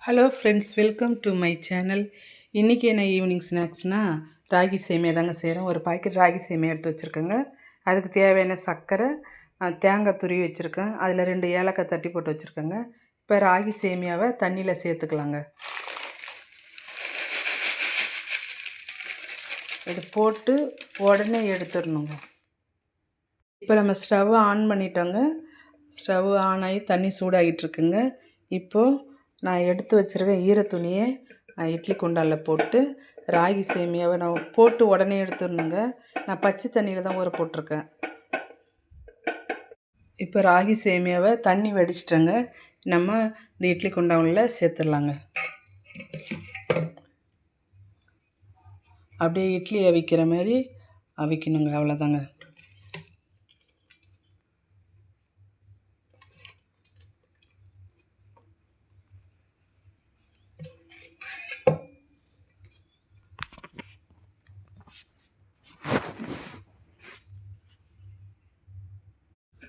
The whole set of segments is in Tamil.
Hello friends, welcome to my channel. இன்றைக்கி என்ன ஈவினிங் ஸ்நாக்ஸ்னால் ராகி சேமியா தாங்க செய்கிறோம். ஒரு பாக்கெட் ராகி சேமியா எடுத்து வச்சுருக்கேங்க. அதுக்கு தேவையான சர்க்கரை, தேங்காய் துருவி வச்சுருக்கேன். அதில் 2 ஏலக்காய் தட்டி போட்டு வச்சுருக்கேங்க. இப்போ ராகி சேமியாவை தண்ணியில் சேர்த்துக்கலாங்க. இது போட்டு உடனே எடுத்துடணுங்க. இப்போ நம்ம ஸ்டவ் ஆன் பண்ணிட்டோங்க. ஸ்டவ் ஆன் ஆகி தண்ணி சூடாகிட்டுருக்குங்க. இப்போது நான் எடுத்து வச்சுருக்க ஈர துணியை இட்லி குண்டானில் போட்டு ராகி சேமியாவை நான் போட்டு உடனே எடுத்துடணுங்க. நான் பச்சை தண்ணியில் தான் ஊற போட்டிருக்கேன். இப்போ ராகி சேமியாவை தண்ணி வடிச்சிட்டேங்க. நம்ம இந்த இட்லி குண்டானில் சேர்த்துடலாங்க. அப்படியே இட்லி அவிக்கிற மாதிரி அவிக்கணுங்க. அவ்வளோதாங்க.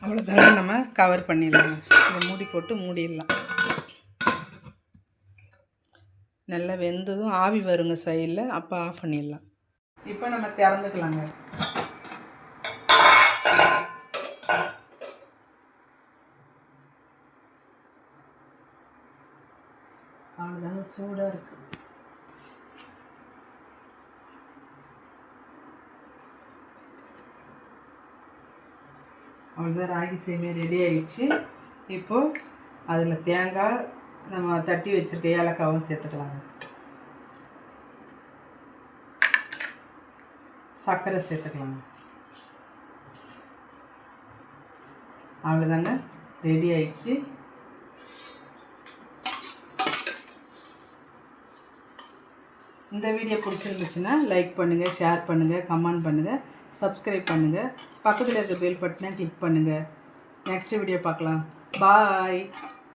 அவ்வளோதாங்க. நம்ம கவர் பண்ணிடலாம். இதை மூடி போட்டு மூடிடலாம். நல்லா வெந்ததும் ஆவி வருங்க சைடில், அப்போ ஆஃப் பண்ணிடலாம். இப்போ நம்ம திறந்துக்கலாங்க. அவ்வளோதாங்க, சூடாக இருக்குது. அவ்வளோதான், ராகி சேமியா ரெடி ஆகிடுச்சு. இப்போது அதில் தேங்காய், நம்ம தட்டி வச்சுருக்க ஏலக்காவும் சேர்த்துக்கலாங்க. சர்க்கரை சேர்த்துக்கலாங்க. அவ்வளோதாங்க, ரெடி ஆகிடுச்சு. இந்த வீடியோ பிடிச்சிருந்துச்சுன்னா லைக் பண்ணுங்கள், ஷேர் பண்ணுங்கள், கமெண்ட் பண்ணுங்கள், சப்ஸ்கிரைப் பண்ணுங்கள். பக்கத்தில் இருக்க பெல் பட்டனை கிளிக் பண்ணுங்கள். நெக்ஸ்ட் வீடியோ பார்க்கலாம். பாய்.